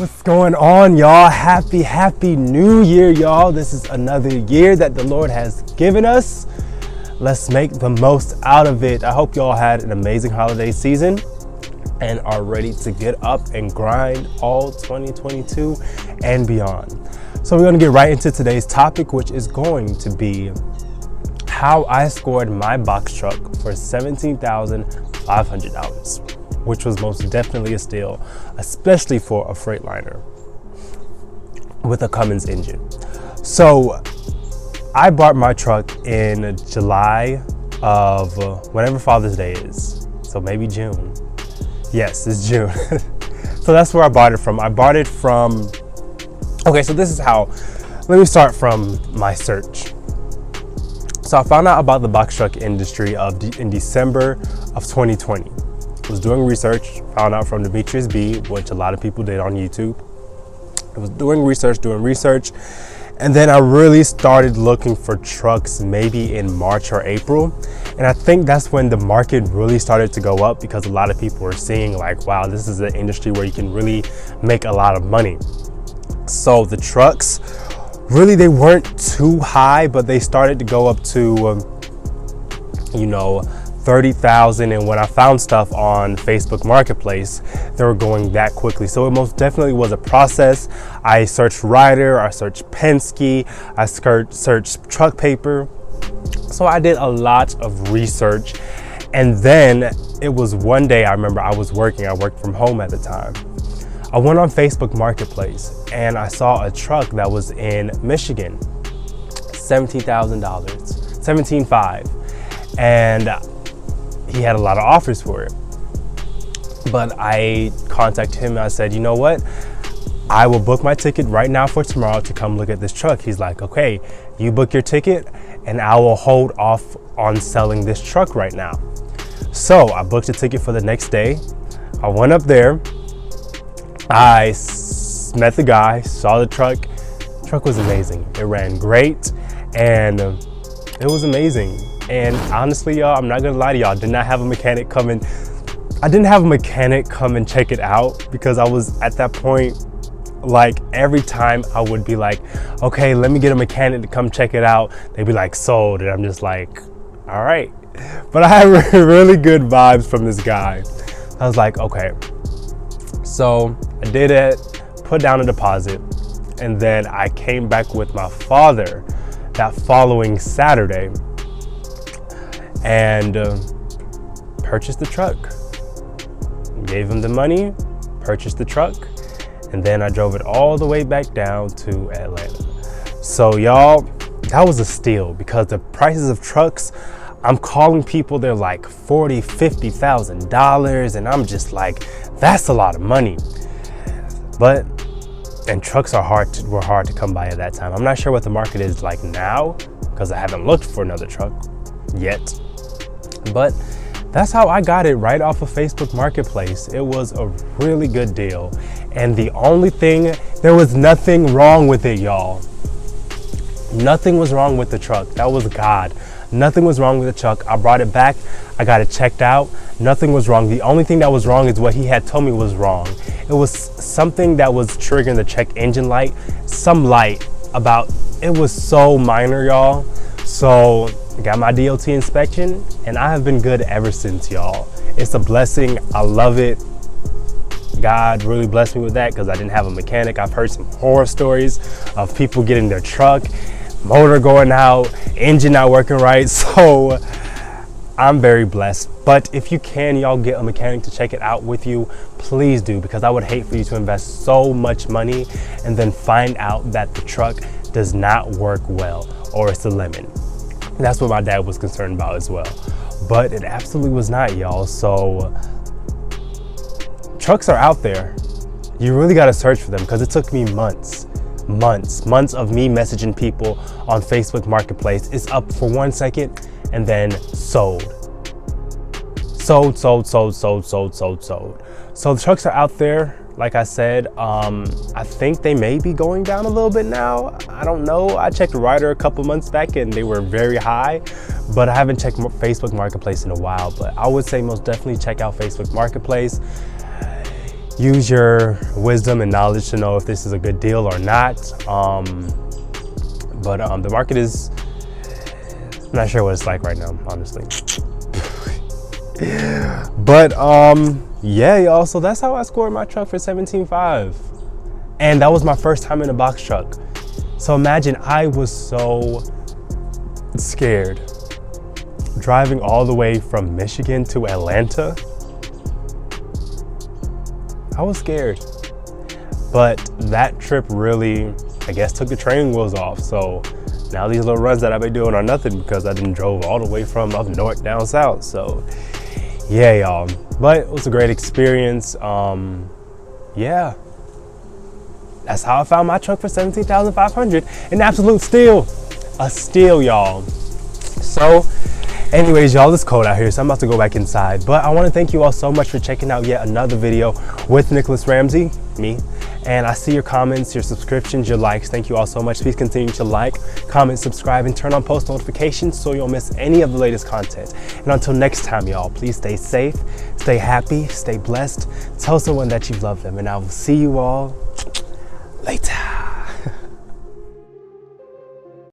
What's going on, y'all? Happy New Year, y'all. This is another year that the Lord has given us. Let's make the most out of it. I hope y'all had an amazing holiday season and are ready to get up and grind all 2022 and beyond. So we're going to get right into today's topic, which is going to be how I scored my box truck for $17,500. which was most definitely a steal, especially for a Freightliner with a Cummins engine. So I bought my truck in July of whenever Father's Day is. So maybe June. Yes, it's June. So that's where I bought it from. I bought it from, okay, so this is how, let me start from my search. So I found out about the box truck industry in December of 2020. Was doing research, found out from Demetrius B, which a lot of people did on YouTube. I was doing research, and then I really started looking for trucks maybe in March or April. And I think that's when the market really started to go up because a lot of people were seeing like, wow, this is an industry where you can really make a lot of money. So the trucks, really, they weren't too high, but they started to go up to, 30,000, and when I found stuff on Facebook Marketplace, they were going that quickly. So it most definitely was a process. I searched Ryder, I searched Penske, I searched Truck Paper. So I did a lot of research, and then it was one day, I remember I worked from home at the time. I went on Facebook Marketplace and I saw a truck that was in Michigan, $17,000, $17,500, and he had a lot of offers for it. But I contacted him and I said, you know what? I will book my ticket right now for tomorrow to come look at this truck. He's like, okay, you book your ticket and I will hold off on selling this truck right now. So I booked a ticket for the next day. I went up there. I met the guy, saw the truck. The truck was amazing. It ran great and it was amazing. And honestly, y'all, I'm not gonna lie to y'all, I didn't have a mechanic come and check it out because I was at that point, like every time I would be like, okay, let me get a mechanic to come check it out. They'd be like, sold. And I'm just like, all right. But I had really good vibes from this guy. I was like, okay. So I did it, put down a deposit, and then I came back with my father that following Saturday and purchased the truck. Gave him the money, purchased the truck, and then I drove it all the way back down to Atlanta. So y'all, that was a steal because the prices of trucks, I'm calling people, they're like $40,000, $50,000, and I'm just like, that's a lot of money. And trucks were hard to come by at that time. I'm not sure what the market is like now because I haven't looked for another truck yet. But that's how I got it, right off of Facebook Marketplace. It was a really good deal. And the only thing, there was nothing wrong with it, y'all. Nothing was wrong with the truck. That was God. Nothing was wrong with the truck. I brought it back. I got it checked out. Nothing was wrong. The only thing that was wrong is what he had told me was wrong. It was something that was triggering the check engine light. Some light it was so minor, y'all. So I got my DOT inspection and I have been good ever since, y'all. It's a blessing. I love it. God really blessed me with that because I didn't have a mechanic. I've heard some horror stories of people getting their truck, motor going out, engine not working right. So I'm very blessed. But if you can, y'all, get a mechanic to check it out with you, please do, because I would hate for you to invest so much money and then find out that the truck does not work well or it's a lemon. That's what my dad was concerned about as well. But it absolutely was not, y'all. So trucks are out there. You really got to search for them because it took me months of me messaging people on Facebook Marketplace. It's up for 1 second and then sold. Sold. So the trucks are out there. Like I said, I think they may be going down a little bit now. I don't know. I checked Ryder a couple months back and they were very high, but I haven't checked Facebook Marketplace in a while. But I would say most definitely check out Facebook Marketplace. use your wisdom and knowledge to know if this is a good deal or not. But the market is, I'm not sure what it's like right now, honestly. But yeah, y'all, so that's how I scored my truck for 17.5. And that was my first time in a box truck. So imagine, I was so scared driving all the way from Michigan to Atlanta. I was scared, but that trip really, I guess, took the training wheels off. So now these little runs that I've been doing are nothing because I didn't drove all the way from up north down south. So yeah, y'all, but it was a great experience. Yeah, that's how I found my truck for $17,500. An absolute steal, a steal, y'all. So anyways, y'all, it's cold out here, so I'm about to go back inside. But I want to thank you all so much for checking out yet another video with Nicholas Ramsey, me. And I see your comments, your subscriptions, your likes. Thank you all so much. Please continue to like, comment, subscribe, and turn on post notifications so you don't miss any of the latest content. And until next time, y'all, please stay safe, stay happy, stay blessed. Tell someone that you love them, and I will see you all later.